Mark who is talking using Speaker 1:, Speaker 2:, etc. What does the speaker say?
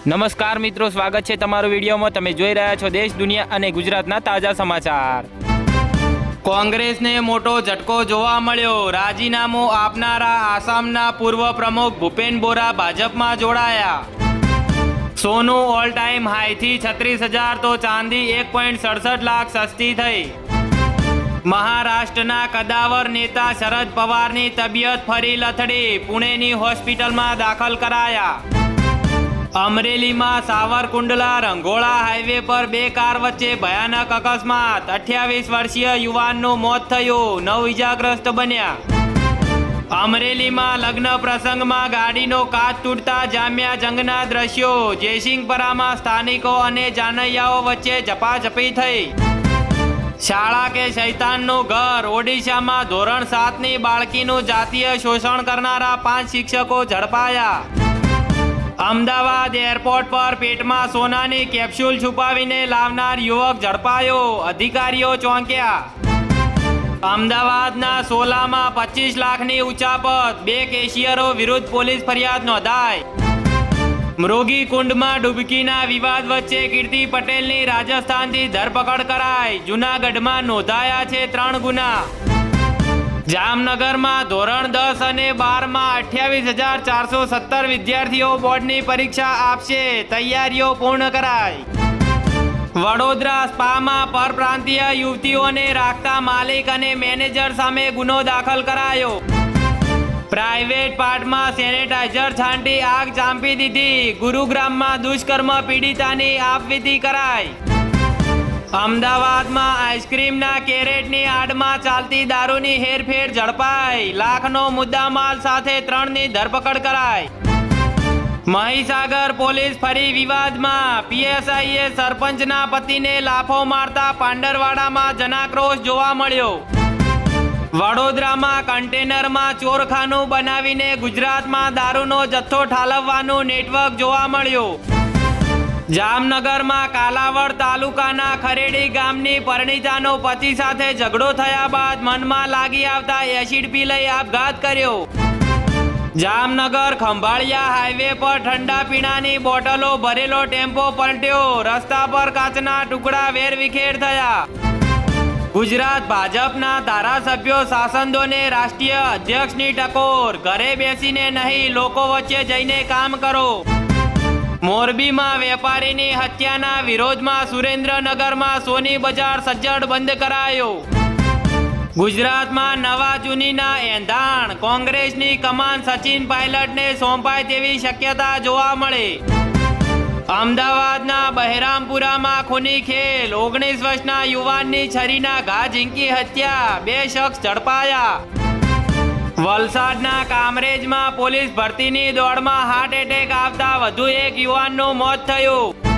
Speaker 1: નમસ્કાર મિત્રો, સ્વાગત છે તમારું વિડીયોમાં। તમે જોઈ રહ્યા છો દેશ, દુનિયા અને ગુજરાતના તાજા સમાચાર। કોંગ્રેસને મોટો ઝટકો જોવા મળ્યો। રાજીનામું આપનારા આસામના પૂર્વ પ્રમુખ ભૂપેન બોરા ભાજપમાં જોડાયા। સોનું ઓલ ટાઈમ હાઈથી 36,000 તો ચાંદી 1.67 લાખ સસ્તી થઈ। મહારાષ્ટ્રના કદાવર નેતા શરદ પવારની તબિયત ફરી લથડી, પુણેની હોસ્પિટલમાં દાખલ કરાયા। અમરેલીમાં સાવરકુંડલા રંઘોળા હાઈવે પર બે કાર વચ્ચે ભયાનક અકસ્માત, 28 વર્ષીય યુવાનનું મોત થયું, 9 ઇજાગ્રસ્ત બન્યા। અમરેલીમાં લગ્ન પ્રસંગમાં ગાડીનો કાચ તૂટતા જામ્યા જંગના દ્રશ્યો, જયસિંહપરામાં સ્થાનિકો અને જાનૈયાઓ વચ્ચે ઝપાઝપી થઈ। શાળા કે શૈતાનનું ઘર, ઓડિશામાં ધોરણ 7ની બાળકીનું જાતીય શોષણ કરનારા 5 શિક્ષકો ઝડપાયા। અમદાવાદ એરપોર્ટ પર પેટમાં સોનાની કેપ્સ્યુલ છુપાવીને લાવનાર યુવક ઝડપાયો, અધિકારીઓ ચોંક્યા। અમદાવાદના સોલામાં 25 લાખની ઉચાપત, 2 કેશિયરો વિરુદ્ધ પોલીસ ફરિયાદ નોંધાઈ। મૃગી કુંડમાં ડૂબકીના વિવાદ વચ્ચે કીર્તિ પટેલની રાજસ્થાનથી ધરપકડ કરાઈ, જૂનાગઢમાં નોંધાયા છે 3 ગુના। જામનગરમાં ધોરણ 10 અને 12માં 28,417 વિદ્યાર્થીઓ બોર્ડની પરીક્ષા આપશે, તૈયારીઓ પૂર્ણ કરાઈ। વડોદરા સ્પામાં પરપ્રાંતીય યુવતીઓને રાખતા માલિક અને મેનેજર સામે ગુનો દાખલ કરાયો। પ્રાઇવેટ પાર્ટમાં સેનેટાઇઝર છાંટી આગ ચાંપી દીધી, ગુરુગ્રામમાં દુષ્કર્મ પીડિતાની આપવીતી કરાઈ। અમદાવાદમાં આઈસ્ક્રીમના કેરેટની આડમાં ચાલતી દારૂની હેરફેર ઝડપાઈ, લાખનો મુદ્દામાલ સાથે 3ની ધરપકડ કરાઈ। મહીસાગર પોલીસ ફરી વિવાદમાં, પીએસઆઈએ સરપંચના પતિને લાફો મારતા પાંડરવાડામાં જનાક્રોશ જોવા મળ્યો। વડોદરામાં કન્ટેનરમાં ચોરખાનું બનાવીને ગુજરાતમાં દારૂનો જથ્થો ઠાલવવાનું નેટવર્ક જોવા મળ્યું। જામનગરમાં કાલાવડ તાલુકાના ખરેડી ગામની પરણિતાનો પતિ સાથે ઝઘડો થયા બાદ મનમાં લાગી આવતા એસિડ પી લઈ આપઘાત કર્યો। જામનગર ખંભાળિયા હાઈવે પર ઠંડા પીણાની બોટલો ભરેલો ટેમ્પો પલટ્યો, રસ્તા પર કાચના ટુકડા વેરવિખેર થયા। ગુજરાત ભાજપના ધારાસભ્યો સાંસદોને રાષ્ટ્રીય અધ્યક્ષની ટકોર, ઘરે બેસીને નહીં લોકો વચ્ચે જઈને કામ કરો। મોરબીમાં વેપારીની હત્યાના વિરોધમાં સુરેન્દ્રનગરમાં સોની બજાર સજ્જડ બંધ કરાયો। ગુજરાતમાં નવા જૂનીના એંધાણ, કોંગ્રેસની કમાન સચિન પાયલટને સોંપાય તેવી શક્યતા જોવા મળે। અમદાવાદના બહેરામપુરામાં ખૂની ખેલ, 19 વર્ષના યુવાનની છરીના ઘા ઝીંકી હત્યા, 2 શખ્સ ઝડપાયા। વલસાડના કામરેજમાં પોલીસ ભરતીની દોડમાં હાર્ટ એટેક આવતા વધુ એક યુવાનનું મોત થયું।